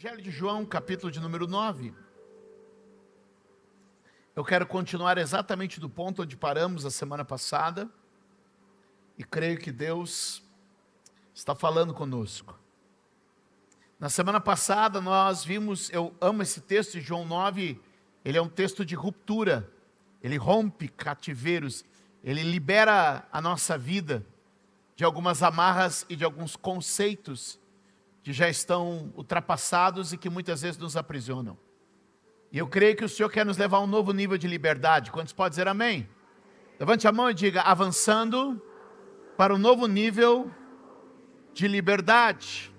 Evangelho de João, capítulo de número 9. Eu quero continuar exatamente do ponto onde paramos a semana passada. E creio que Deus está falando conosco. Na semana passada nós vimos, eu amo esse texto de João 9, ele é um texto de ruptura. Ele rompe cativeiros, ele libera a nossa vida de algumas amarras e de alguns conceitos que já estão ultrapassados e que muitas vezes nos aprisionam. E eu creio que o Senhor quer nos levar a um novo nível de liberdade. Quantos podem dizer amém? Levante a mão e diga, avançando para um novo nível de liberdade.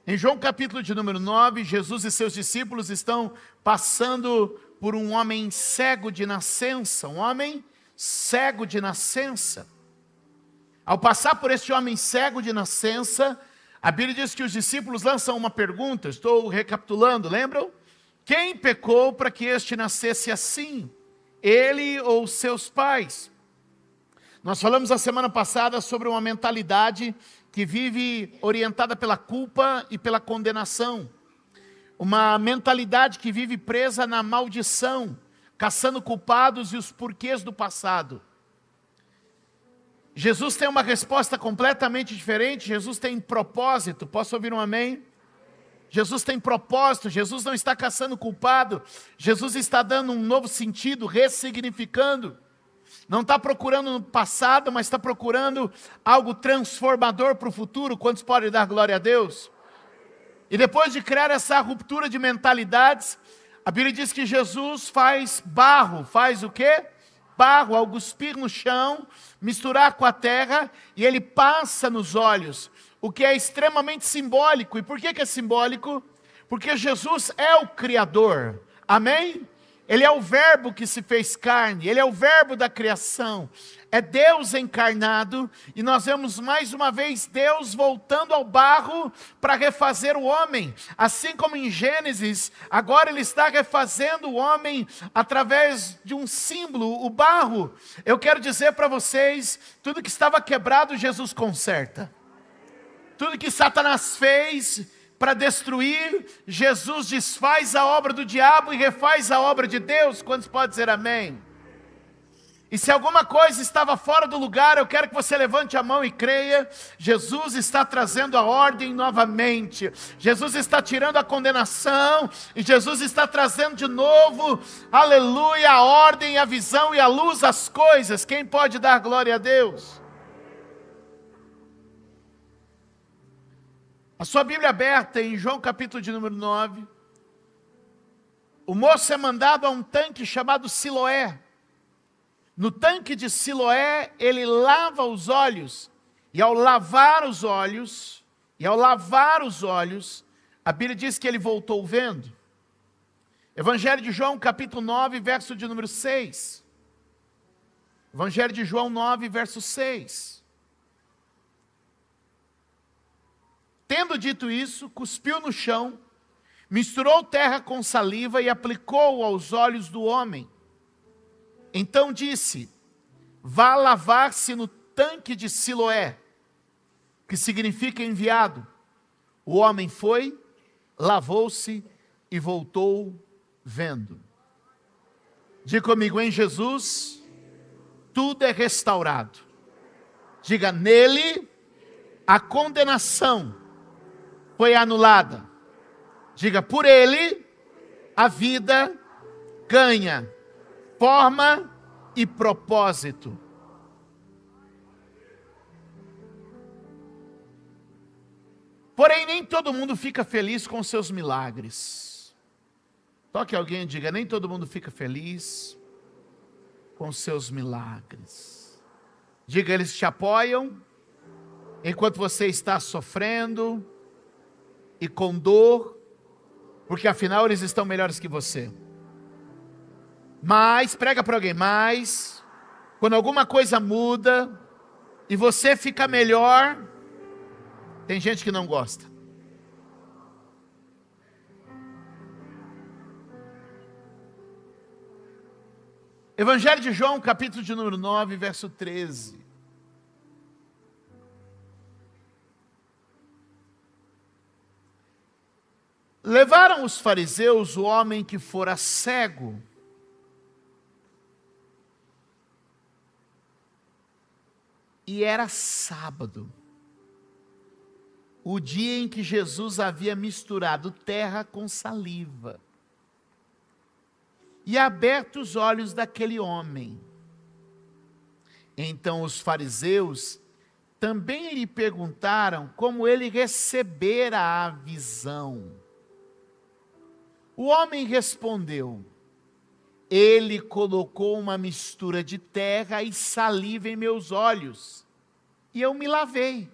Em João capítulo de número 9, Jesus e seus discípulos estão passando por um homem cego de nascença. Um homem cego de nascença. Ao passar por este homem cego de nascença, a Bíblia diz que os discípulos lançam uma pergunta, estou recapitulando, lembram? Quem pecou para que este nascesse assim? Ele ou seus pais? Nós falamos a semana passada sobre uma mentalidade que vive orientada pela culpa e pela condenação. Uma mentalidade que vive presa na maldição, caçando culpados e os porquês do passado. Jesus tem uma resposta completamente diferente. Jesus tem propósito. Posso ouvir um amém? Jesus tem propósito. Jesus não está caçando culpado. Jesus está dando um novo sentido, ressignificando. Não está procurando no passado, mas está procurando algo transformador para o futuro. Quantos podem dar glória a Deus? E depois de criar essa ruptura de mentalidades, a Bíblia diz que Jesus faz barro. Faz o quê? Barro, ao cuspir no chão, misturar com a terra, e ele passa nos olhos, o que é extremamente simbólico. E por que é simbólico? Porque Jesus é o Criador, amém? Ele é o verbo que se fez carne, ele é o verbo da criação, é Deus encarnado, e nós vemos mais uma vez Deus voltando ao barro para refazer o homem, assim como em Gênesis, agora ele está refazendo o homem através de um símbolo, o barro. Eu quero dizer para vocês, tudo que estava quebrado Jesus conserta, tudo que Satanás fez para destruir, Jesus desfaz a obra do diabo e refaz a obra de Deus. Quantos podem dizer amém? E se alguma coisa estava fora do lugar, eu quero que você levante a mão e creia. Jesus está trazendo a ordem novamente. Jesus está tirando a condenação. E Jesus está trazendo de novo, aleluia, a ordem, a visão e a luz às coisas. Quem pode dar glória a Deus? A sua Bíblia aberta em João capítulo de número 9. O moço é mandado a um tanque chamado Siloé. No tanque de Siloé, ele lava os olhos. E ao lavar os olhos, a Bíblia diz que ele voltou vendo. Evangelho de João capítulo 9, verso de número 6. Evangelho de João 9, verso 6. Tendo dito isso, cuspiu no chão, misturou terra com saliva e aplicou aos olhos do homem. Então disse, vá lavar-se no tanque de Siloé, que significa enviado. O homem foi, lavou-se e voltou vendo. Diga comigo, em Jesus, tudo é restaurado. Diga, nele, a condenação foi anulada. Diga, por ele, a vida ganha forma e propósito. Porém, nem todo mundo fica feliz com seus milagres. Toque alguém e diga, nem todo mundo fica feliz com seus milagres. Diga, eles te apoiam enquanto você está sofrendo e com dor, porque afinal eles estão melhores que você. Mas, prega para alguém, mas, quando alguma coisa muda, e você fica melhor, tem gente que não gosta. Evangelho de João, capítulo de número 9, verso 13. Levaram os fariseus o homem que fora cego. E era sábado, o dia em que Jesus havia misturado terra com saliva e aberto os olhos daquele homem. Então os fariseus também lhe perguntaram como ele recebera a visão. O homem respondeu: ele colocou uma mistura de terra e saliva em meus olhos, e eu me lavei,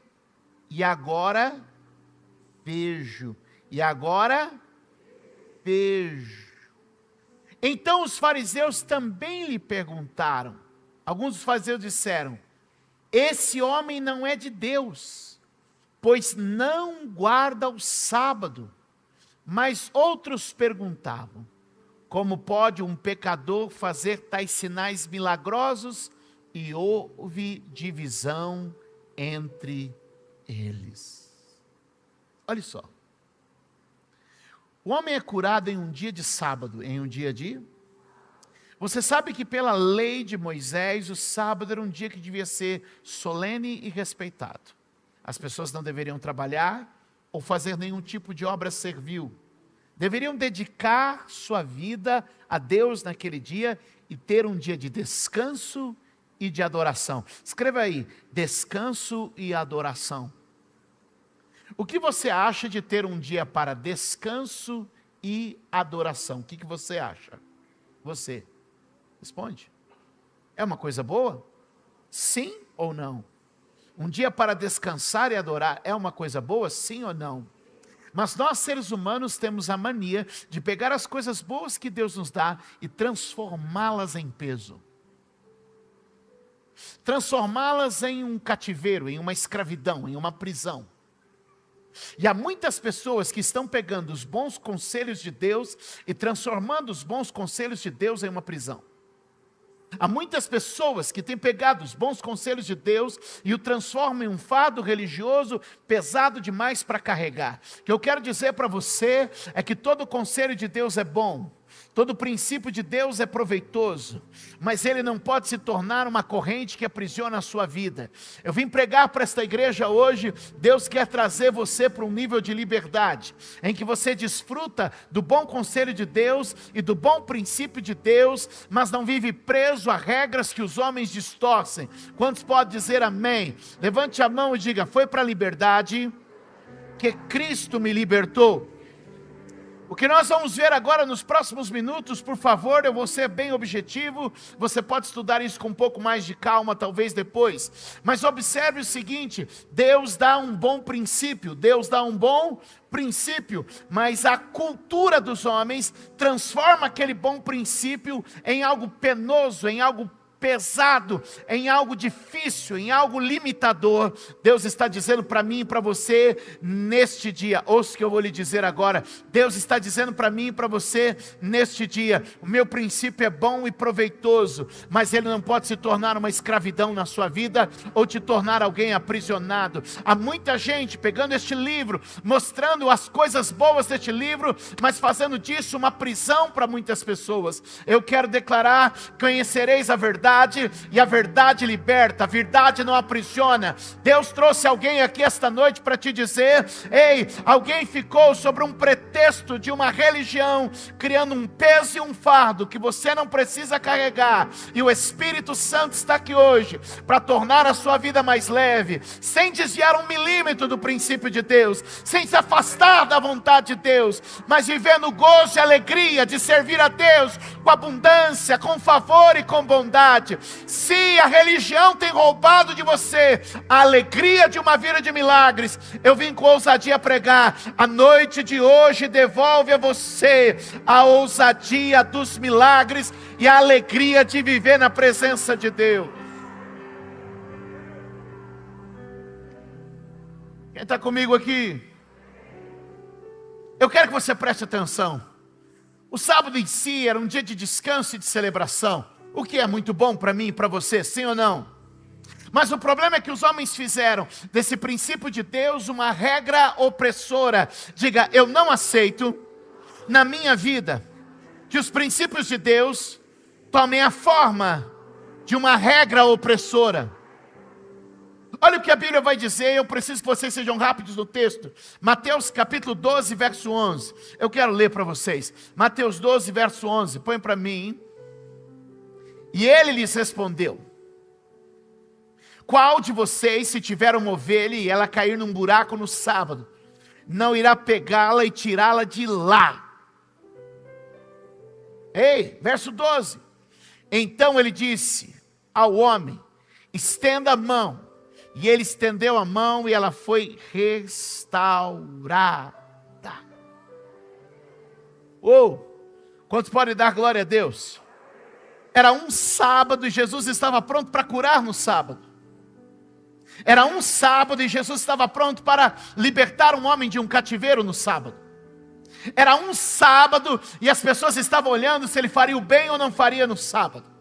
e agora vejo, vejo. Então os fariseus também lhe perguntaram. Alguns dos fariseus disseram: esse homem não é de Deus, pois não guarda o sábado. Mas outros perguntavam: como pode um pecador fazer tais sinais milagrosos? E houve divisão entre eles. Olha só. O homem é curado em um dia de sábado, em um dia de... Você sabe que pela lei de Moisés, o sábado era um dia que devia ser solene e respeitado. As pessoas não deveriam trabalhar ou fazer nenhum tipo de obra servil. Deveriam dedicar sua vida a Deus naquele dia e ter um dia de descanso e de adoração. Escreva aí: descanso e adoração. O que você acha de ter um dia para descanso e adoração? O que você acha? Você responde. É uma coisa boa? Sim ou não? Um dia para descansar e adorar é uma coisa boa? Sim ou não? Mas nós, seres humanos, temos a mania de pegar as coisas boas que Deus nos dá e transformá-las em peso. Transformá-las em um cativeiro, em uma escravidão, em uma prisão. E há muitas pessoas que estão pegando os bons conselhos de Deus e transformando os bons conselhos de Deus em uma prisão. Há muitas pessoas que têm pegado os bons conselhos de Deus e o transformam em um fardo religioso pesado demais para carregar. O que eu quero dizer para você é que todo conselho de Deus é bom. Todo princípio de Deus é proveitoso, mas ele não pode se tornar uma corrente que aprisiona a sua vida. Eu vim pregar para esta igreja hoje. Deus quer trazer você para um nível de liberdade, em que você desfruta do bom conselho de Deus e do bom princípio de Deus, mas não vive preso a regras que os homens distorcem. Quantos podem dizer amém? Levante a mão e diga: foi para a liberdade que Cristo me libertou. O que nós vamos ver agora nos próximos minutos, por favor, eu vou ser bem objetivo, você pode estudar isso com um pouco mais de calma, talvez depois, mas observe o seguinte: Deus dá um bom princípio, mas a cultura dos homens transforma aquele bom princípio em algo penoso, em algo pesado, em algo difícil, em algo limitador. Deus está dizendo para mim e para você neste dia, ouça o que eu vou lhe dizer agora. Deus está dizendo para mim e para você neste dia: o meu princípio é bom e proveitoso, mas ele não pode se tornar uma escravidão na sua vida, ou te tornar alguém aprisionado. Há muita gente pegando este livro, mostrando as coisas boas deste livro, mas fazendo disso uma prisão para muitas pessoas. Eu quero declarar: conhecereis a verdade, e a verdade liberta, a verdade não aprisiona. Deus trouxe alguém aqui esta noite para te dizer: ei, alguém ficou sobre um pretexto de uma religião, criando um peso e um fardo que você não precisa carregar, e o Espírito Santo está aqui hoje para tornar a sua vida mais leve, sem desviar 1 milímetro do princípio de Deus, sem se afastar da vontade de Deus, mas vivendo gozo e alegria de servir a Deus com abundância, com favor e com bondade. Se a religião tem roubado de você a alegria de uma vida de milagres, eu vim com ousadia pregar: a noite de hoje devolve a você a ousadia dos milagres e a alegria de viver na presença de Deus. Quem está comigo aqui? Eu quero que você preste atenção. O sábado em si era um dia de descanso e de celebração, o que é muito bom para mim e para você, sim ou não? Mas o problema é que os homens fizeram desse princípio de Deus uma regra opressora. Diga, eu não aceito na minha vida que os princípios de Deus tomem a forma de uma regra opressora. Olha o que a Bíblia vai dizer, eu preciso que vocês sejam rápidos no texto. Mateus capítulo 12, verso 11. Eu quero ler para vocês. Mateus 12, verso 11. Põe para mim. E ele lhes respondeu: qual de vocês, se tiver uma ovelha e ela cair num buraco no sábado, não irá pegá-la e tirá-la de lá? Ei, verso 12. Então ele disse ao homem: estenda a mão. E ele estendeu a mão e ela foi restaurada. Quantos podem dar glória a Deus? Era um sábado e Jesus estava pronto para curar no sábado. Era um sábado e Jesus estava pronto para libertar um homem de um cativeiro no sábado. Era um sábado e as pessoas estavam olhando se ele faria o bem ou não faria no sábado.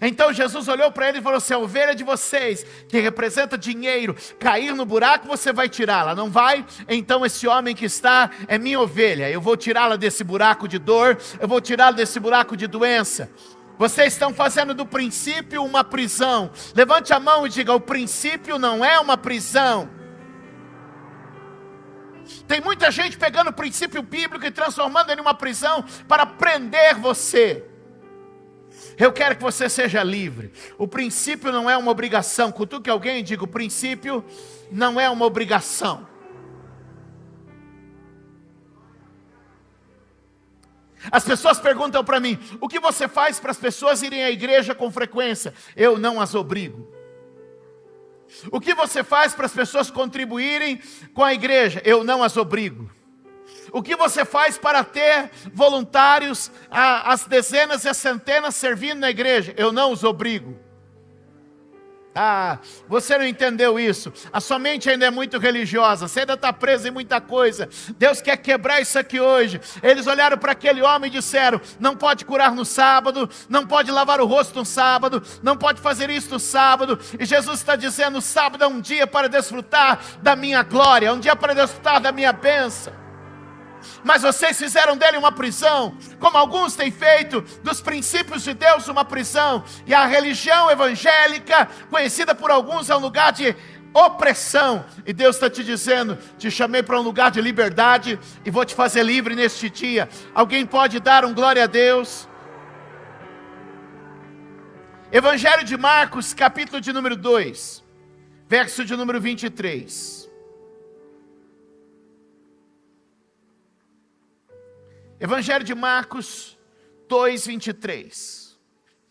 Então Jesus olhou para ele e falou: se a ovelha de vocês, que representa dinheiro, cair no buraco, você vai tirá-la, não vai? Então esse homem que está é minha ovelha, eu vou tirá-la desse buraco de dor, eu vou tirá-la desse buraco de doença. Vocês estão fazendo do princípio uma prisão. Levante a mão e diga: o princípio não é uma prisão. Tem muita gente pegando o princípio bíblico e transformando ele em uma prisão para prender você. Eu quero que você seja livre. O princípio não é uma obrigação. Cutuque alguém e diga: o princípio não é uma obrigação. As pessoas perguntam para mim: o que você faz para as pessoas irem à igreja com frequência? Eu não as obrigo. O que você faz para as pessoas contribuírem com a igreja? Eu não as obrigo. O que você faz para ter voluntários, as dezenas e as centenas servindo na igreja? Eu não os obrigo. Você não entendeu isso. A sua mente ainda é muito religiosa. Você ainda está preso em muita coisa. Deus quer quebrar isso aqui hoje. Eles olharam para aquele homem e disseram: não pode curar no sábado, não pode lavar o rosto no sábado, não pode fazer isso no sábado. E Jesus está dizendo: o sábado é um dia para desfrutar da minha glória, é um dia para desfrutar da minha bênção. Mas vocês fizeram dele uma prisão, como alguns têm feito dos princípios de Deus uma prisão. E a religião evangélica, conhecida por alguns, é um lugar de opressão. E Deus está te dizendo: te chamei para um lugar de liberdade e vou te fazer livre neste dia. Alguém pode dar um glória a Deus? Evangelho de Marcos, capítulo de número 2, verso de número 23. Evangelho de Marcos 2, 23.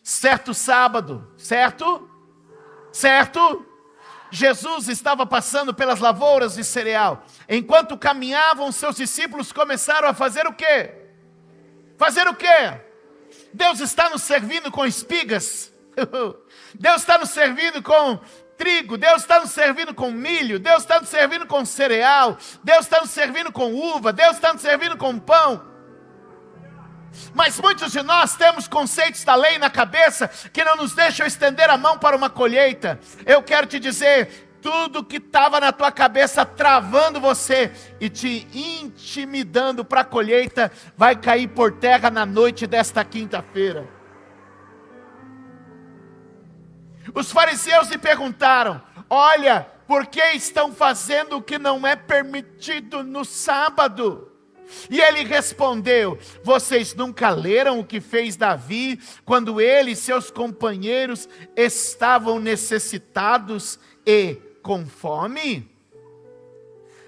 Certo sábado, certo? Jesus estava passando pelas lavouras de cereal. Enquanto caminhavam, seus discípulos começaram a fazer o quê? Deus está nos servindo com espigas. Deus está nos servindo com trigo, Deus está nos servindo com milho, Deus está nos servindo com cereal, Deus está nos servindo com uva, Deus está nos servindo com pão. Mas muitos de nós temos conceitos da lei na cabeça que não nos deixam estender a mão para uma colheita. Eu quero te dizer: tudo que estava na tua cabeça travando você e te intimidando para a colheita vai cair por terra na noite desta quinta-feira. Os fariseus lhe perguntaram: olha, por que estão fazendo o que não é permitido no sábado? E ele respondeu: vocês nunca leram o que fez Davi, quando ele e seus companheiros estavam necessitados e com fome?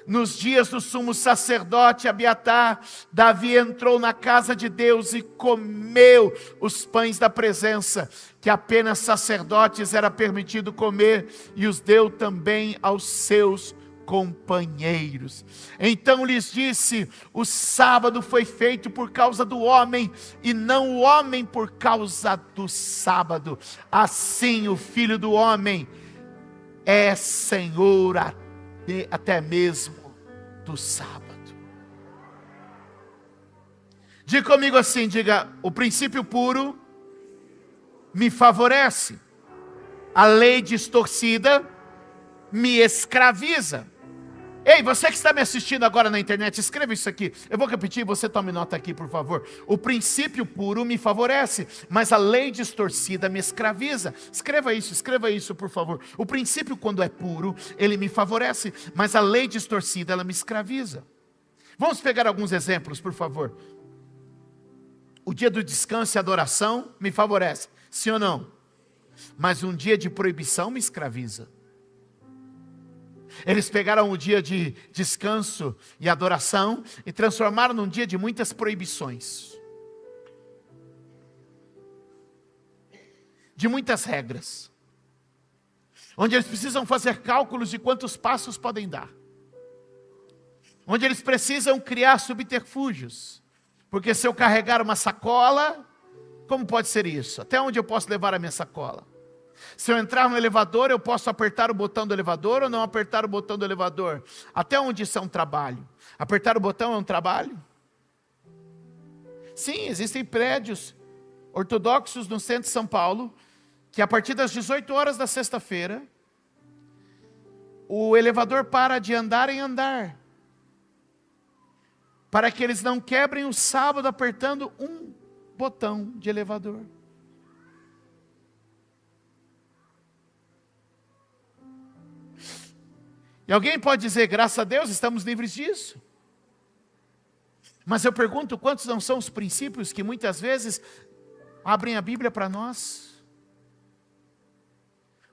Nos dias do sumo sacerdote Abiatar, Davi entrou na casa de Deus e comeu os pães da presença, que apenas sacerdotes era permitido comer, e os deu também aos seus companheiros. Então lhes disse: o sábado foi feito por causa do homem, e não o homem por causa do sábado. Assim o Filho do Homem é Senhor até mesmo do sábado. Diga comigo assim, diga: o princípio puro me favorece. A lei distorcida me escraviza. Ei, você que está me assistindo agora na internet, escreva isso aqui. Eu vou repetir, você tome nota aqui, por favor. O princípio puro me favorece, mas a lei distorcida me escraviza. Escreva isso, por favor. O princípio, quando é puro, ele me favorece, mas a lei distorcida, ela me escraviza. Vamos pegar alguns exemplos, por favor. O dia do descanso e adoração me favorece, sim ou não? Mas um dia de proibição me escraviza. Eles pegaram o dia de descanso e adoração e transformaram num dia de muitas proibições, de muitas regras, onde eles precisam fazer cálculos de quantos passos podem dar, onde eles precisam criar subterfúgios, porque se eu carregar uma sacola, como pode ser isso? Até onde eu posso levar a minha sacola? Se eu entrar no elevador, eu posso apertar o botão do elevador ou não apertar o botão do elevador? Até onde isso é um trabalho? Apertar o botão é um trabalho? Sim, existem prédios ortodoxos no centro de São Paulo, que a partir das 18 horas da sexta-feira, o elevador para de andar em andar, para que eles não quebrem o sábado apertando um botão de elevador. E alguém pode dizer, graças a Deus, estamos livres disso. Mas eu pergunto, quantos não são os princípios que muitas vezes abrem a Bíblia para nós?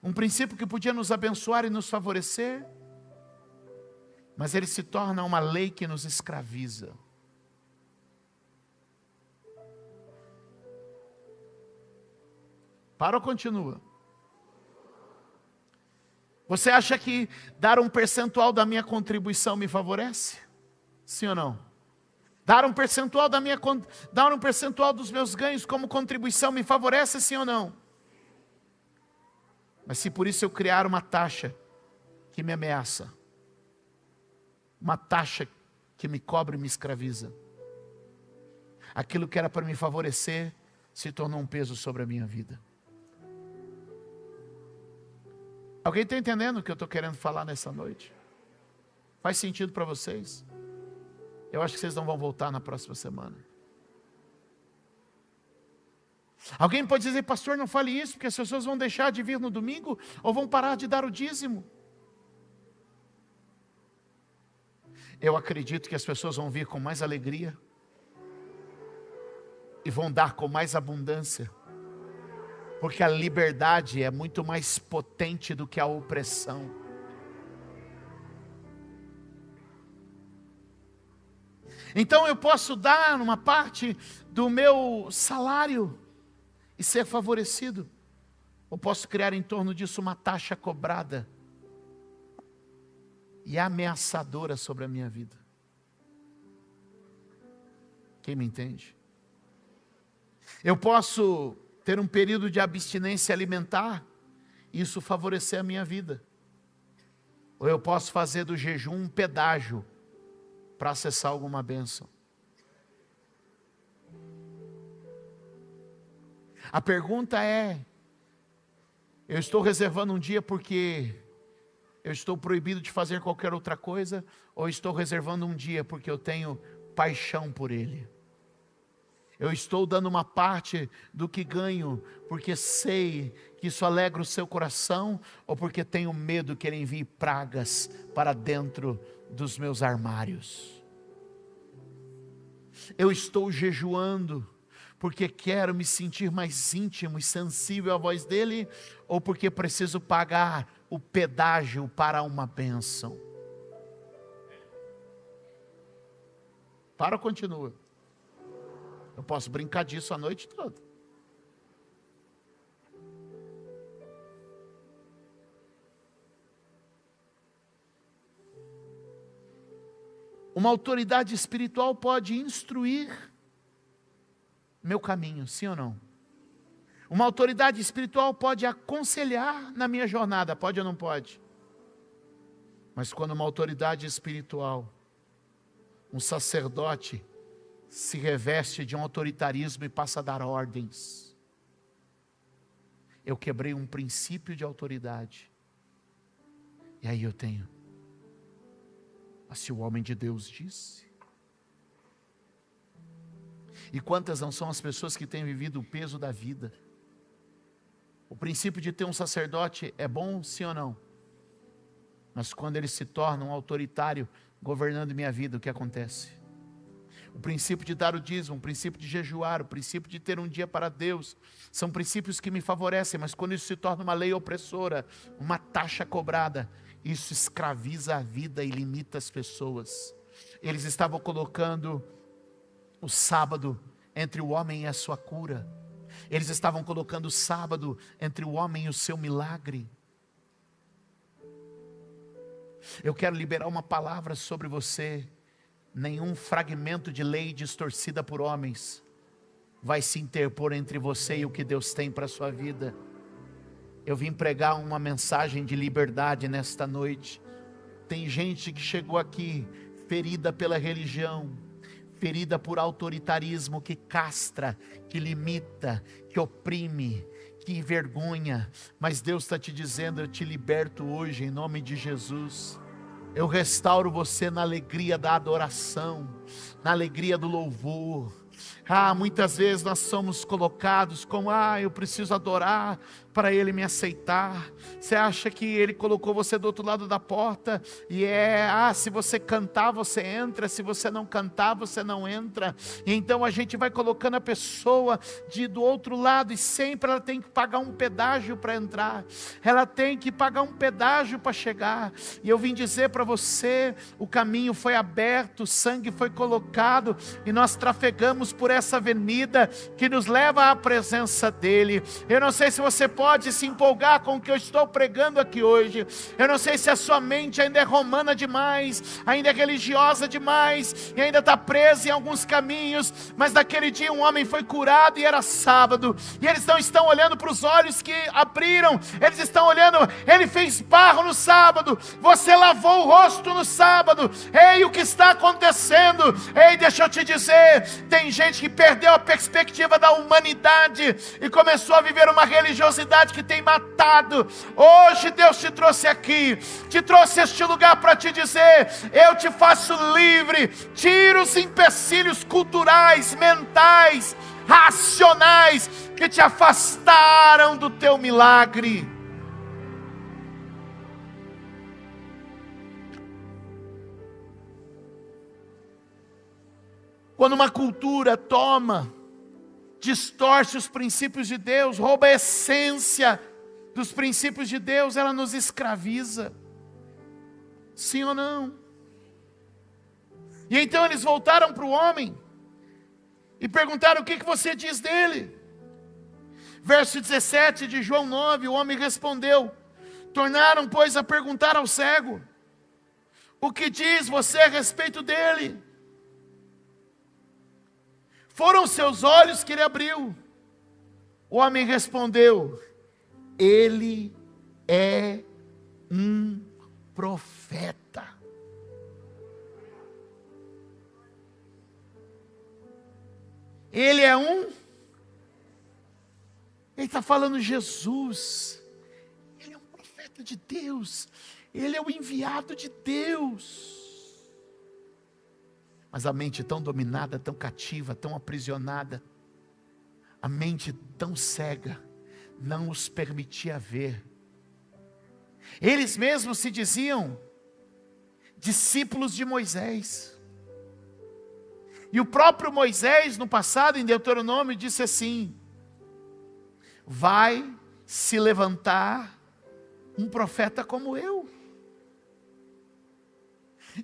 Um princípio que podia nos abençoar e nos favorecer, mas ele se torna uma lei que nos escraviza. Para ou continua? Você acha que dar um percentual da minha contribuição me favorece? Sim ou não? Dar um percentual dos meus ganhos como contribuição me favorece, sim ou não? Mas se por isso eu criar uma taxa que me ameaça, uma taxa que me cobre e me escraviza, aquilo que era para me favorecer se tornou um peso sobre a minha vida. Alguém está entendendo o que eu estou querendo falar nessa noite? Faz sentido para vocês? Eu acho que vocês não vão voltar na próxima semana. Alguém pode dizer, pastor, não fale isso, porque as pessoas vão deixar de vir no domingo, ou vão parar de dar o dízimo. Eu acredito que as pessoas vão vir com mais alegria, e vão dar com mais abundância, porque a liberdade é muito mais potente do que a opressão. Então eu posso dar uma parte do meu salário e ser favorecido, ou posso criar em torno disso uma taxa cobrada e ameaçadora sobre a minha vida. Quem me entende? Eu posso ter um período de abstinência alimentar, e isso favorecer a minha vida. Ou eu posso fazer do jejum um pedágio para acessar alguma bênção. A pergunta é, eu estou reservando um dia porque eu estou proibido de fazer qualquer outra coisa, ou estou reservando um dia porque eu tenho paixão por ele? Eu estou dando uma parte do que ganho porque sei que isso alegra o seu coração, ou porque tenho medo que ele envie pragas para dentro dos meus armários? Eu estou jejuando porque quero me sentir mais íntimo e sensível à voz dele, ou porque preciso pagar o pedágio para uma bênção? Para ou continua? Eu posso brincar disso a noite toda. Uma autoridade espiritual pode instruir meu caminho, sim ou não? Uma autoridade espiritual pode aconselhar na minha jornada, pode ou não pode? Mas quando uma autoridade espiritual, um sacerdote, se reveste de um autoritarismo e passa a dar ordens, eu quebrei um princípio de autoridade. E aí eu tenho, mas se o homem de Deus disse. E quantas não são as pessoas que têm vivido o peso da vida? O princípio de ter um sacerdote é bom, sim ou não? Mas quando ele se torna um autoritário governando minha vida, o que acontece? O princípio de dar o dízimo, o princípio de jejuar, o princípio de ter um dia para Deus, são princípios que me favorecem, mas quando isso se torna uma lei opressora, uma taxa cobrada, isso escraviza a vida e limita as pessoas. Eles estavam colocando o sábado entre o homem e a sua cura. Eles estavam colocando o sábado entre o homem e o seu milagre. Eu quero liberar uma palavra sobre você. Nenhum fragmento de lei distorcida por homens vai se interpor entre você e o que Deus tem para a sua vida. Eu vim pregar uma mensagem de liberdade nesta noite. Tem gente que chegou aqui ferida pela religião, ferida por autoritarismo que castra, que limita, que oprime, que envergonha. Mas Deus está te dizendo: eu te liberto hoje em nome de Jesus. Eu restauro você na alegria da adoração, na alegria do louvor. Muitas vezes nós somos colocados como: eu preciso adorar para Ele me aceitar. Você acha que Ele colocou você do outro lado da porta e se você cantar você entra, se você não cantar você não entra. E então a gente vai colocando a pessoa do outro lado, e sempre ela tem que pagar um pedágio para entrar, ela tem que pagar um pedágio para chegar. E eu vim dizer para você: o caminho foi aberto, o sangue foi colocado, e nós trafegamos por essa avenida que nos leva à presença dEle. Eu não sei se você pode se empolgar com o que eu estou pregando aqui hoje. Eu não sei se a sua mente ainda é romana demais, ainda é religiosa demais, e ainda está presa em alguns caminhos. Mas naquele dia um homem foi curado e era sábado, e eles não estão olhando para os olhos que abriram, eles estão olhando: ele fez barro no sábado, você lavou o rosto no sábado. Ei, o que está acontecendo? Ei, deixa eu te dizer, tem gente que perdeu a perspectiva da humanidade e começou a viver uma religiosidade que tem matado. Hoje Deus te trouxe aqui, te trouxe este lugar para te dizer: eu te faço livre. Tira os empecilhos culturais, mentais, racionais que te afastaram do teu milagre. Quando uma cultura distorce os princípios de Deus, rouba a essência dos princípios de Deus, ela nos escraviza. Sim ou não? E então eles voltaram para o homem e perguntaram: o que você diz dele? Verso 17 de João 9, o homem respondeu: tornaram, pois, a perguntar ao cego: o que diz você a respeito dele? Foram os seus olhos que ele abriu. O homem respondeu: ele é um profeta. Ele é um... Ele está falando Jesus. Ele é um profeta de Deus. Ele é o enviado de Deus. Mas a mente tão dominada, tão cativa, tão aprisionada, a mente tão cega, não os permitia ver. Eles mesmos se diziam discípulos de Moisés. E o próprio Moisés, no passado, em Deuteronômio, disse assim: vai se levantar um profeta como eu.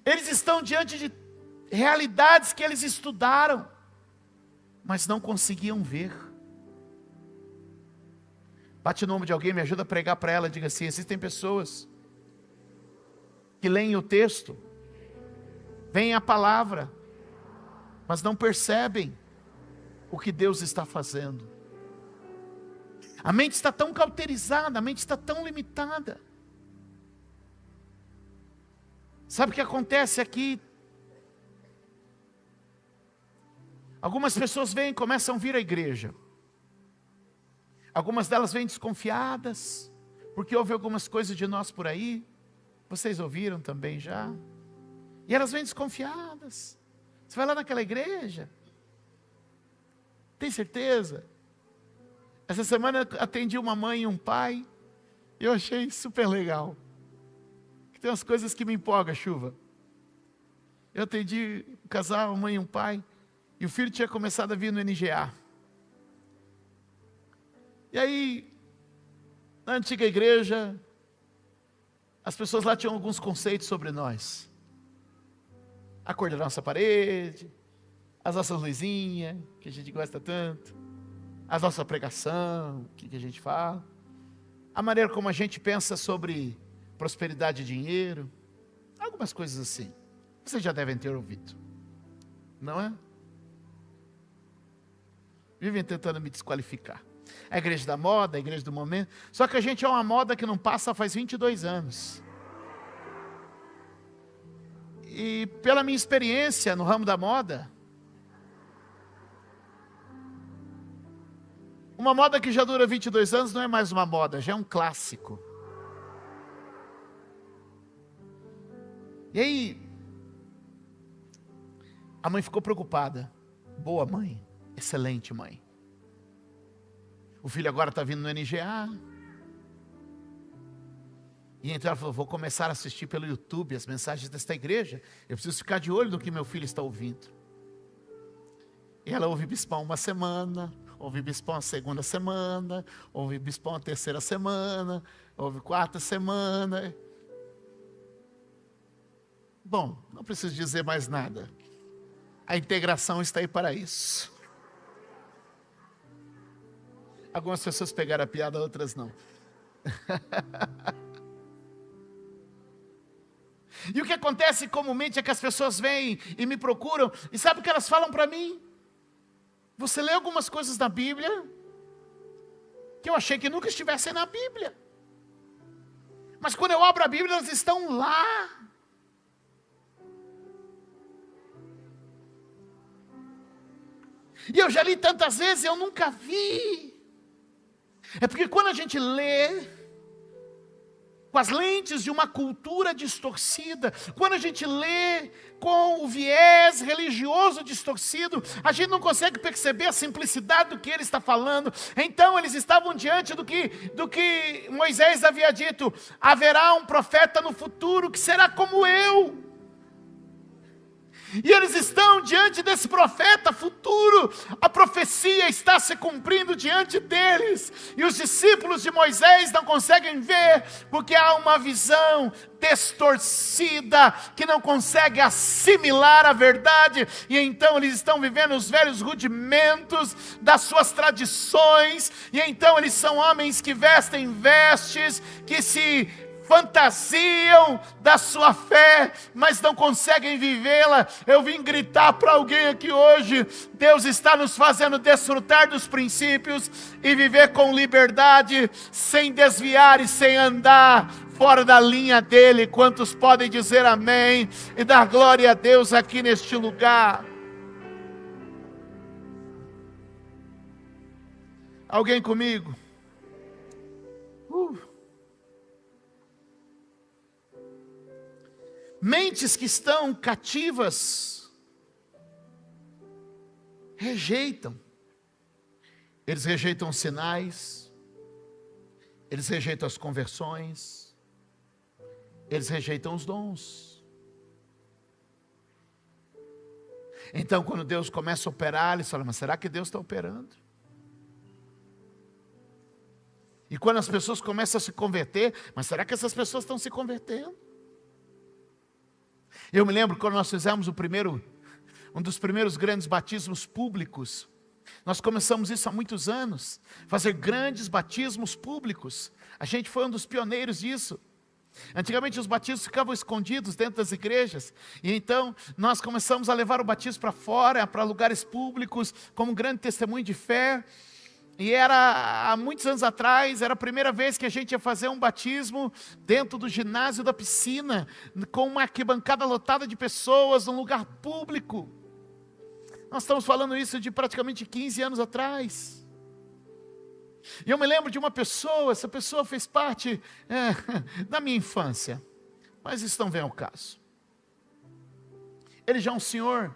Eles estão diante de realidades que eles estudaram, mas não conseguiam ver. Bate o nome de alguém, me ajuda a pregar para ela, diga assim: existem pessoas que leem o texto, veem a palavra, mas não percebem o que Deus está fazendo. A mente está tão cauterizada, a mente está tão limitada. Sabe o que acontece aqui? Algumas pessoas vêm e começam a vir à igreja. Algumas delas vêm desconfiadas, porque houve algumas coisas de nós por aí. Vocês ouviram também já. E elas vêm desconfiadas. Você vai lá naquela igreja. Tem certeza? Essa semana eu atendi uma mãe e um pai. E eu achei super legal. Tem umas coisas que me empolgam, Chuva. Eu atendi um casal, uma mãe e um pai. E o filho tinha começado a vir no NGA. E aí, na antiga igreja, as pessoas lá tinham alguns conceitos sobre nós. A cor da nossa parede, as nossas luzinhas, que a gente gosta tanto, a nossa pregação, o que a gente fala, a maneira como a gente pensa sobre prosperidade e dinheiro, algumas coisas assim. Vocês já devem ter ouvido, não é? Vivem tentando me desqualificar. A igreja da moda, a igreja do momento. Só que a gente é uma moda que não passa faz 22 anos. E pela minha experiência no ramo da moda, uma moda que já dura 22 anos não é mais uma moda, já é um clássico. E aí, a mãe ficou preocupada. Boa mãe, excelente mãe. O filho agora está vindo no NGA. E então ela falou, vou começar a assistir pelo YouTube as mensagens desta igreja. Eu preciso ficar de olho no que meu filho está ouvindo. E ela ouve Bispão uma semana, ouve Bispão a segunda semana, ouve Bispão a terceira semana, ouve quarta semana. Bom, não preciso dizer mais nada. A integração está aí para isso. Algumas pessoas pegaram a piada, outras não. E o que acontece comumente é que as pessoas vêm e me procuram, e sabe o que elas falam para mim? Você lê algumas coisas na Bíblia, que eu achei que nunca estivessem na Bíblia. Mas quando eu abro a Bíblia, elas estão lá. E eu já li tantas vezes, eu nunca vi. É porque quando a gente lê com as lentes de uma cultura distorcida, quando a gente lê com o viés religioso distorcido, a gente não consegue perceber a simplicidade do que ele está falando. Então eles estavam diante do que Moisés havia dito: haverá um profeta no futuro que será como eu. E eles estão diante desse profeta futuro, a profecia está se cumprindo diante deles, e os discípulos de Moisés não conseguem ver, porque há uma visão distorcida, que não consegue assimilar a verdade, e então eles estão vivendo os velhos rudimentos das suas tradições, e então eles são homens que vestem vestes, que se fantasiam da sua fé, mas não conseguem vivê-la. Eu vim gritar para alguém aqui hoje: Deus está nos fazendo desfrutar dos princípios e viver com liberdade, sem desviar e sem andar fora da linha dele. Quantos podem dizer amém e dar glória a Deus aqui neste lugar? Alguém comigo? Mentes que estão cativas rejeitam. Eles rejeitam os sinais, eles rejeitam as conversões, eles rejeitam os dons. Então, quando Deus começa a operar, eles falam: mas será que Deus está operando? E quando as pessoas começam a se converter, mas será que essas pessoas estão se convertendo? Eu me lembro quando nós fizemos um dos primeiros grandes batismos públicos. Nós começamos isso há muitos anos, fazer grandes batismos públicos. A gente foi um dos pioneiros disso. Antigamente os batismos ficavam escondidos dentro das igrejas, e então nós começamos a levar o batismo para fora, para lugares públicos, como um grande testemunho de fé. E era, há muitos anos atrás, era a primeira vez que a gente ia fazer um batismo dentro do ginásio da piscina, com uma arquibancada lotada de pessoas, num lugar público. Nós estamos falando isso de praticamente 15 anos atrás. E eu me lembro de uma pessoa, essa pessoa fez parte da minha infância, mas isso não vem ao caso. Ele já é um senhor,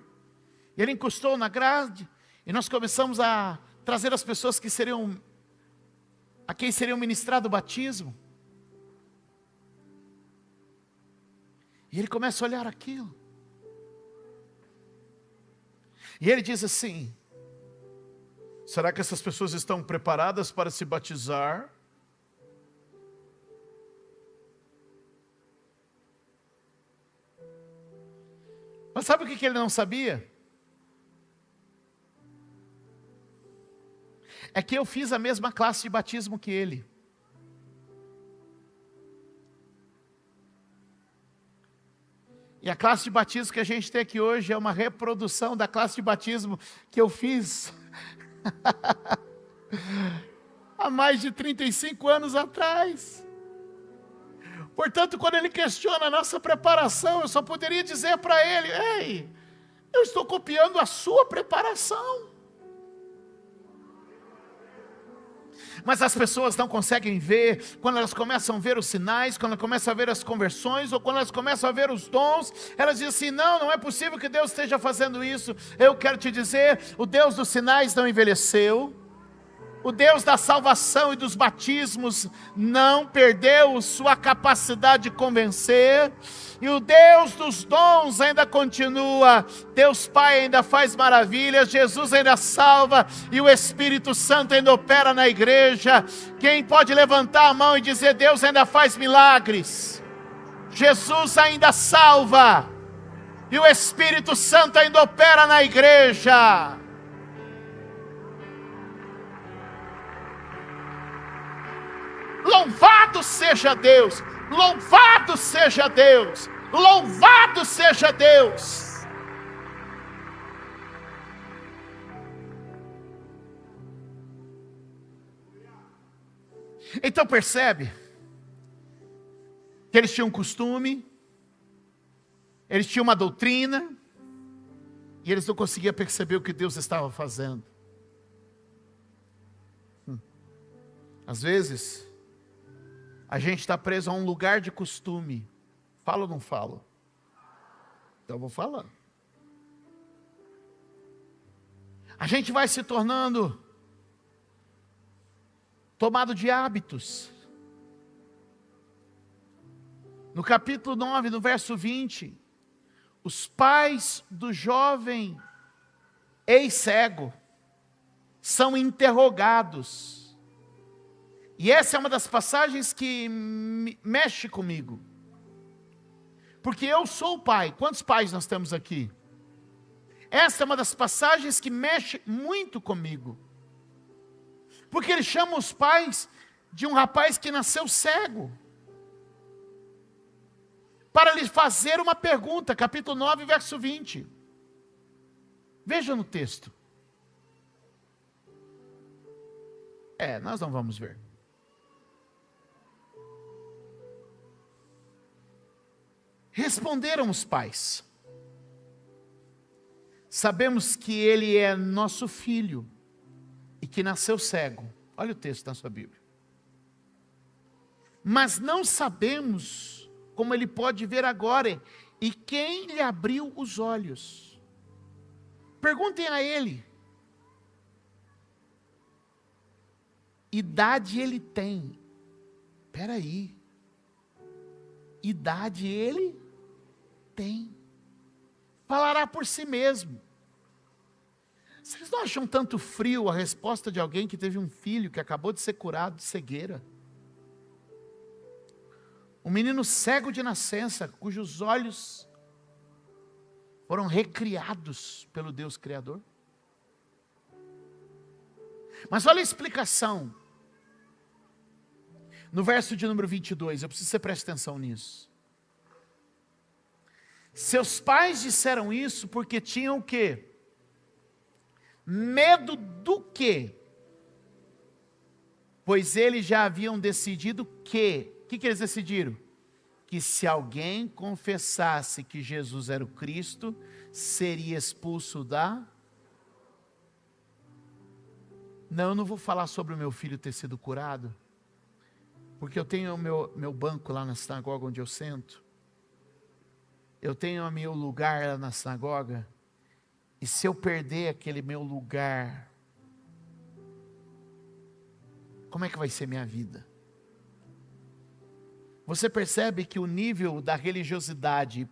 e ele encostou na grade, e nós começamos a trazer as pessoas a quem seriam ministrado o batismo. E ele começa a olhar aquilo. E ele diz assim: será que essas pessoas estão preparadas para se batizar? Mas sabe o que ele não sabia? É que eu fiz a mesma classe de batismo que ele. E a classe de batismo que a gente tem aqui hoje é uma reprodução da classe de batismo que eu fiz há mais de 35 anos atrás. Portanto, quando ele questiona a nossa preparação, eu só poderia dizer para ele: ei, eu estou copiando a sua preparação. Mas as pessoas não conseguem ver, quando elas começam a ver os sinais, quando elas começam a ver as conversões, ou quando elas começam a ver os dons, elas dizem assim: não é possível que Deus esteja fazendo isso. Eu quero te dizer, o Deus dos sinais não envelheceu, o Deus da salvação e dos batismos não perdeu sua capacidade de convencer, e o Deus dos dons ainda continua. Deus Pai ainda faz maravilhas, Jesus ainda salva, e o Espírito Santo ainda opera na igreja. Quem pode levantar a mão e dizer: Deus ainda faz milagres, Jesus ainda salva, e o Espírito Santo ainda opera na igreja? Louvado seja Deus, louvado seja Deus, louvado seja Deus. Então percebe que eles tinham um costume, eles tinham uma doutrina, e eles não conseguiam perceber o que Deus estava fazendo. Às vezes a gente está preso a um lugar de costume. Falo ou não falo? Então eu vou falar. A gente vai se tornando tomado de hábitos. No capítulo 9, no verso 20, os pais do jovem ex-cego são interrogados. E essa é uma das passagens que mexe comigo. Porque eu sou o pai. Quantos pais nós temos aqui? Essa é uma das passagens que mexe muito comigo. Porque ele chama os pais de um rapaz que nasceu cego, para lhe fazer uma pergunta. Capítulo 9, verso 20. Veja no texto. Nós não vamos ver. Responderam os pais: sabemos que ele é nosso filho e que nasceu cego. Olha o texto na sua Bíblia. Mas não sabemos como ele pode ver agora e quem lhe abriu os olhos. Perguntem a ele: idade ele tem? Espera aí. Idade ele tem. Falará por si mesmo. Vocês não acham tanto frio a resposta de alguém que teve um filho que acabou de ser curado de cegueira? Um menino cego de nascença, cujos olhos foram recriados pelo Deus Criador. Mas olha a explicação. No verso de número 22, eu preciso que você preste atenção nisso. Seus pais disseram isso porque tinham o quê? Medo do quê? Pois eles já haviam decidido que... O que eles decidiram? Que se alguém confessasse que Jesus era o Cristo, seria expulso da... Não, eu não vou falar sobre o meu filho ter sido curado, porque eu tenho o meu banco lá na sinagoga onde eu sento. Eu tenho o meu lugar lá na sinagoga. E se eu perder aquele meu lugar, como é que vai ser minha vida? Você percebe que o nível da religiosidade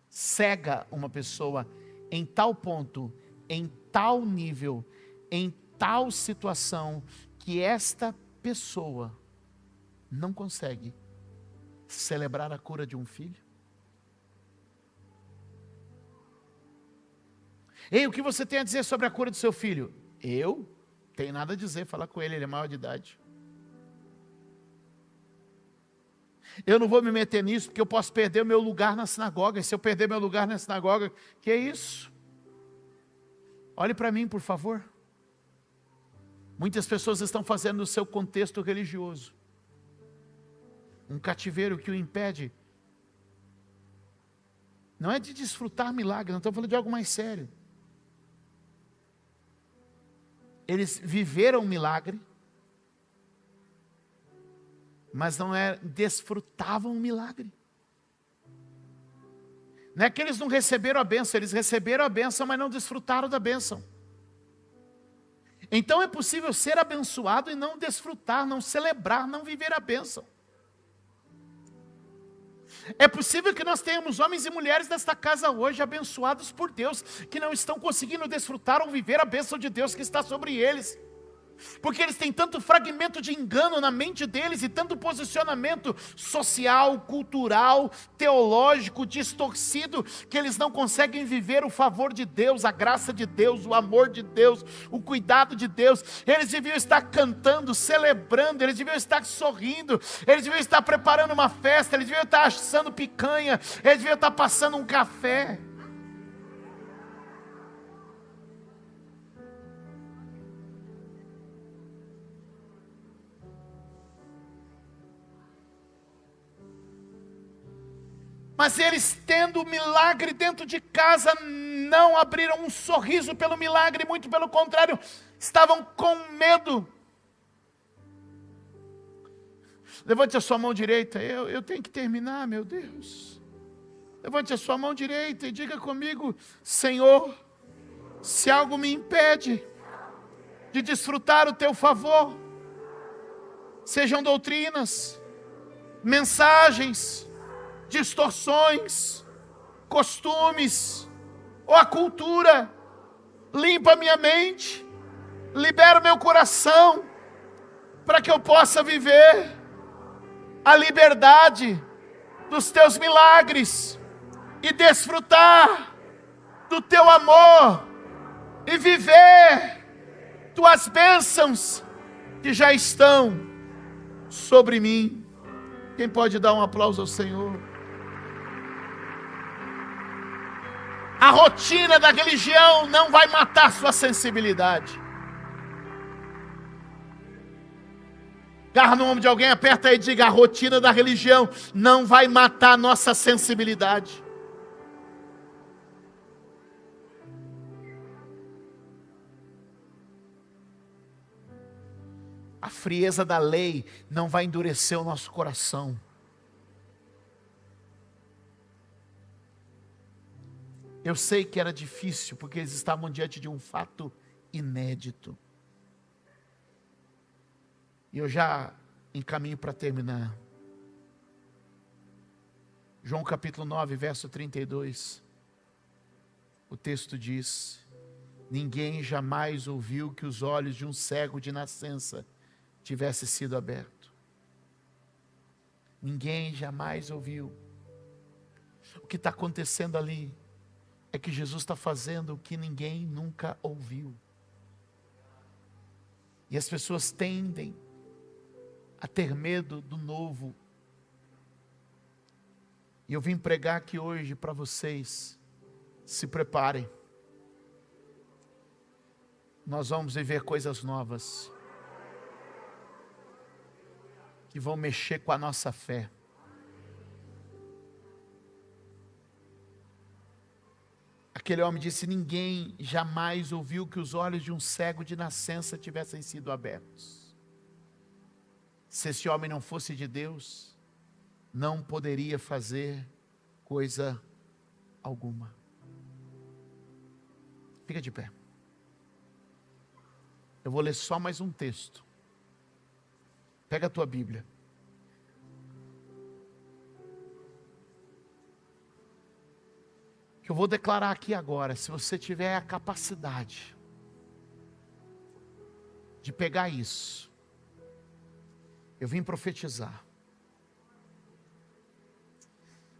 cega uma pessoa em tal ponto, em tal nível, em tal situação, que esta pessoa não consegue celebrar a cura de um filho? Ei, o que você tem a dizer sobre a cura do seu filho? Eu? Tenho nada a dizer, fala com ele, ele é maior de idade. Eu não vou me meter nisso, porque eu posso perder o meu lugar na sinagoga. E se eu perder meu lugar na sinagoga, que é isso? Olhe para mim, por favor. Muitas pessoas estão fazendo no seu contexto religioso um cativeiro que o impede. Não é de desfrutar milagre, não estou falando de algo mais sério. Eles viveram um milagre, mas não desfrutavam o milagre. Não é que eles não receberam a bênção, eles receberam a bênção, mas não desfrutaram da bênção. Então é possível ser abençoado e não desfrutar, não celebrar, não viver a bênção. É possível que nós tenhamos homens e mulheres desta casa hoje abençoados por Deus, que não estão conseguindo desfrutar ou viver a bênção de Deus que está sobre eles. Porque eles têm tanto fragmento de engano na mente deles e tanto posicionamento social, cultural, teológico, distorcido, que eles não conseguem viver o favor de Deus, a graça de Deus, o amor de Deus, o cuidado de Deus. Eles deviam estar cantando, celebrando, eles deviam estar sorrindo, eles deviam estar preparando uma festa, eles deviam estar assando picanha, eles deviam estar passando um café. Mas eles, tendo o milagre dentro de casa, não abriram um sorriso pelo milagre, muito pelo contrário, estavam com medo. Levante a sua mão direita, eu tenho que terminar, meu Deus. Levante a sua mão direita e diga comigo: Senhor, se algo me impede de desfrutar o teu favor, sejam doutrinas, mensagens, distorções, costumes, ou a cultura, limpa minha mente, libera o meu coração, para que eu possa viver a liberdade dos teus milagres, e desfrutar do teu amor, e viver tuas bênçãos, que já estão sobre mim. Quem pode dar um aplauso ao Senhor? A rotina da religião não vai matar sua sensibilidade. Agarra no ombro de alguém, aperta aí e diga: a rotina da religião não vai matar nossa sensibilidade. A frieza da lei não vai endurecer o nosso coração. Eu sei que era difícil, porque eles estavam diante de um fato inédito. E eu já encaminho para terminar. João capítulo 9, verso 32. O texto diz: ninguém jamais ouviu que os olhos de um cego de nascença tivesse sido aberto. Ninguém jamais ouviu. O que está acontecendo ali é que Jesus está fazendo o que ninguém nunca ouviu. E as pessoas tendem a ter medo do novo. E eu vim pregar aqui hoje para vocês: se preparem. Nós vamos viver coisas novas, que vão mexer com a nossa fé. Aquele homem disse: ninguém jamais ouviu que os olhos de um cego de nascença tivessem sido abertos. Se esse homem não fosse de Deus, não poderia fazer coisa alguma. Fica de pé. Eu vou ler só mais um texto. Pega a tua Bíblia. Que eu vou declarar aqui agora. Se você tiver a capacidade de pegar isso, eu vim profetizar.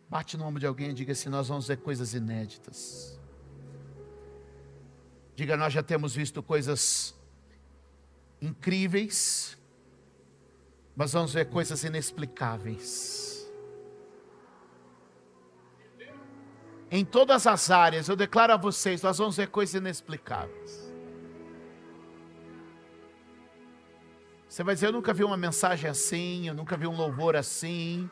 Bate no ombro de alguém e diga assim: nós vamos ver coisas inéditas. Diga: nós já temos visto coisas incríveis, mas vamos ver coisas inexplicáveis. Em todas as áreas, eu declaro a vocês, nós vamos ver coisas inexplicáveis. Você vai dizer: eu nunca vi uma mensagem assim, eu nunca vi um louvor assim,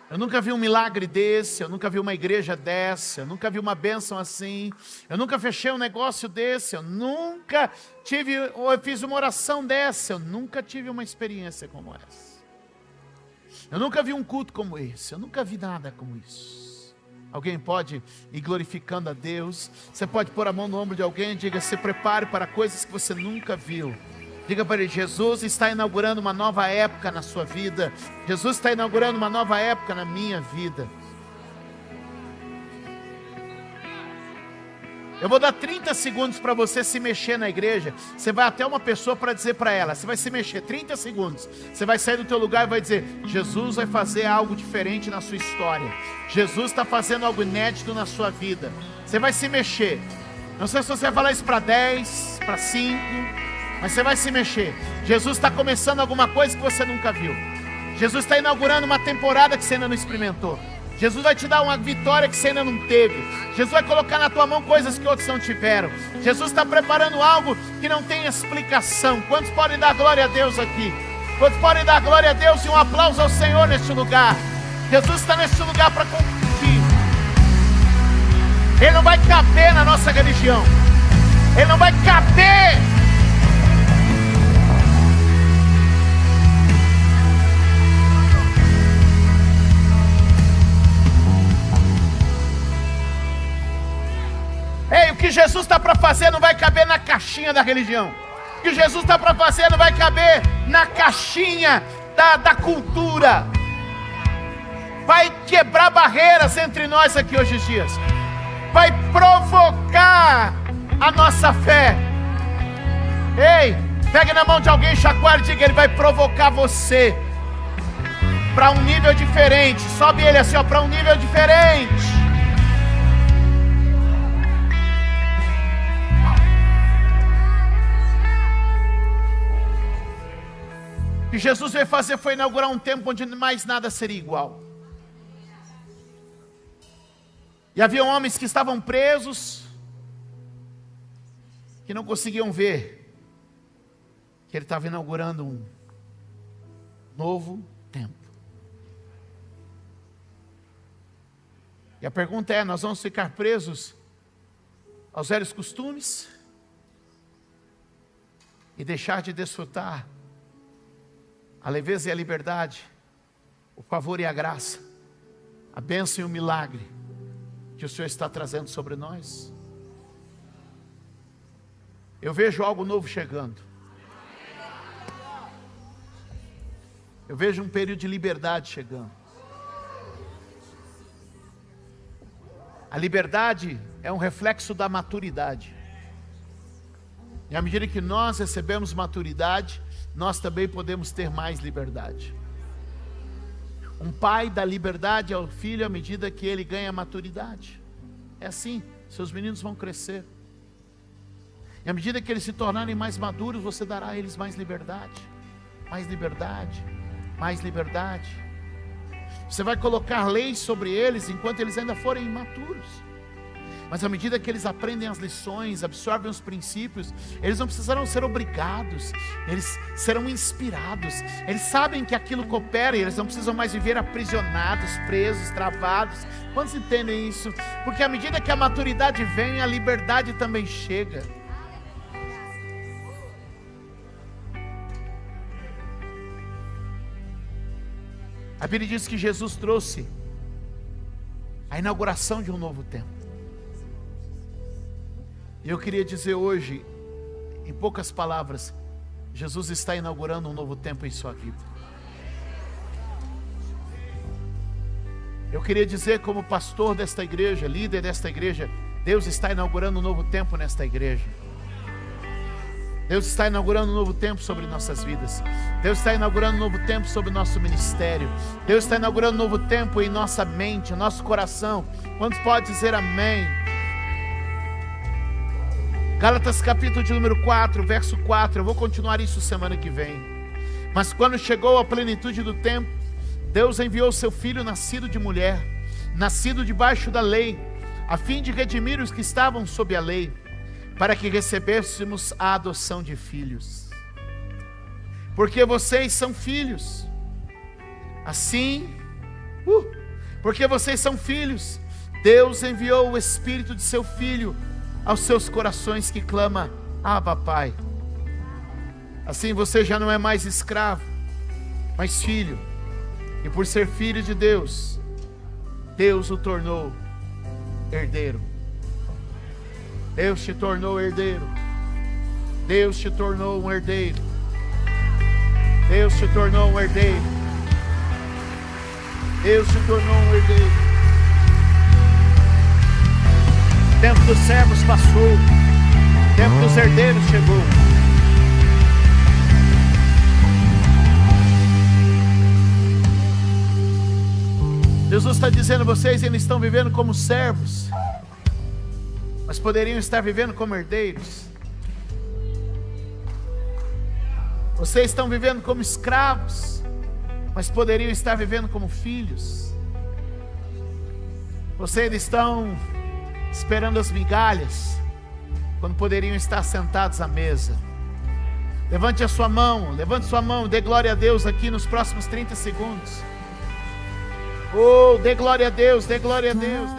eu nunca vi um milagre desse, eu nunca vi uma igreja dessa, eu nunca vi uma bênção assim, eu nunca fechei um negócio desse, eu fiz uma oração dessa, eu nunca tive uma experiência como essa. Eu nunca vi um culto como esse, eu nunca vi nada como isso. Alguém pode ir glorificando a Deus? Você pode pôr a mão no ombro de alguém e diga: se prepare para coisas que você nunca viu. Diga para ele: Jesus está inaugurando uma nova época na sua vida. Jesus está inaugurando uma nova época na minha vida. Eu vou dar 30 segundos para você se mexer na igreja. Você vai até uma pessoa para dizer para ela. Você vai se mexer, 30 segundos. Você vai sair do teu lugar e vai dizer: Jesus vai fazer algo diferente na sua história. Jesus está fazendo algo inédito na sua vida. Você vai se mexer. Não sei se você vai falar isso para 10, para 5, mas você vai se mexer. Jesus está começando alguma coisa que você nunca viu. Jesus está inaugurando uma temporada que você ainda não experimentou. Jesus vai te dar uma vitória que você ainda não teve. Jesus vai colocar na tua mão coisas que outros não tiveram. Jesus está preparando algo que não tem explicação. Quantos podem dar glória a Deus aqui? Quantos podem dar glória a Deus e um aplauso ao Senhor neste lugar? Jesus está neste lugar para cumprir. Ele não vai caber na nossa religião. Ele não vai caber. Ei, o que Jesus está para fazer não vai caber na caixinha da religião. O que Jesus está para fazer não vai caber na caixinha da cultura. Vai quebrar barreiras entre nós aqui hoje em dias. Vai provocar a nossa fé. Ei, pegue na mão de alguém, chacoalhe e diga: ele vai provocar você para um nível diferente. Sobe ele assim, ó, para um nível diferente. O que Jesus veio fazer foi inaugurar um tempo onde mais nada seria igual. E havia homens que estavam presos, que não conseguiam ver que ele estava inaugurando um novo tempo. E a pergunta é: nós vamos ficar presos aos velhos costumes e deixar de desfrutar a leveza e a liberdade, o favor e a graça, a bênção e o milagre que o Senhor está trazendo sobre nós? Eu vejo algo novo chegando. Eu vejo um período de liberdade chegando. A liberdade é um reflexo da maturidade. E à medida que nós recebemos maturidade, nós também podemos ter mais liberdade. Um pai dá liberdade ao filho à medida que ele ganha maturidade. É assim, seus meninos vão crescer. E à medida que eles se tornarem mais maduros, você dará a eles mais liberdade. Mais liberdade, mais liberdade. Você vai colocar leis sobre eles enquanto eles ainda forem imaturos. Mas à medida que eles aprendem as lições, absorvem os princípios, eles não precisarão ser obrigados, eles serão inspirados. Eles sabem que aquilo coopera e eles não precisam mais viver aprisionados, presos, travados. Quantos entendem isso? Porque à medida que a maturidade vem, a liberdade também chega. A Bíblia diz que Jesus trouxe a inauguração de um novo tempo. E eu queria dizer hoje, em poucas palavras, Jesus está inaugurando um novo tempo em sua vida. Eu queria dizer, como pastor desta igreja, líder desta igreja, Deus está inaugurando um novo tempo nesta igreja. Deus está inaugurando um novo tempo sobre nossas vidas. Deus está inaugurando um novo tempo sobre o nosso ministério. Deus está inaugurando um novo tempo em nossa mente, em nosso coração. Quantos podem dizer amém? Gálatas capítulo de número 4, verso 4. Eu vou continuar isso semana que vem. Mas quando chegou a plenitude do tempo, Deus enviou seu filho nascido de mulher, nascido debaixo da lei, a fim de redimir os que estavam sob a lei, para que recebêssemos a adoção de filhos. Porque vocês são filhos. Assim, porque vocês são filhos, Deus enviou o Espírito de seu Filho aos seus corações, que clama: Abba, Pai. Assim você já não é mais escravo, mas filho. E por ser filho de Deus, Deus o tornou herdeiro. Deus te tornou herdeiro. Deus te tornou um herdeiro. Deus te tornou um herdeiro. Deus te tornou um herdeiro. O tempo dos servos passou. O tempo dos herdeiros chegou. Jesus está dizendo: vocês ainda estão vivendo como servos, mas poderiam estar vivendo como herdeiros. Vocês estão vivendo como escravos, mas poderiam estar vivendo como filhos. Vocês ainda estão esperando as migalhas, quando poderiam estar sentados à mesa. Levante sua mão, dê glória a Deus aqui nos próximos 30 segundos. Oh, dê glória a Deus, dê glória a Deus.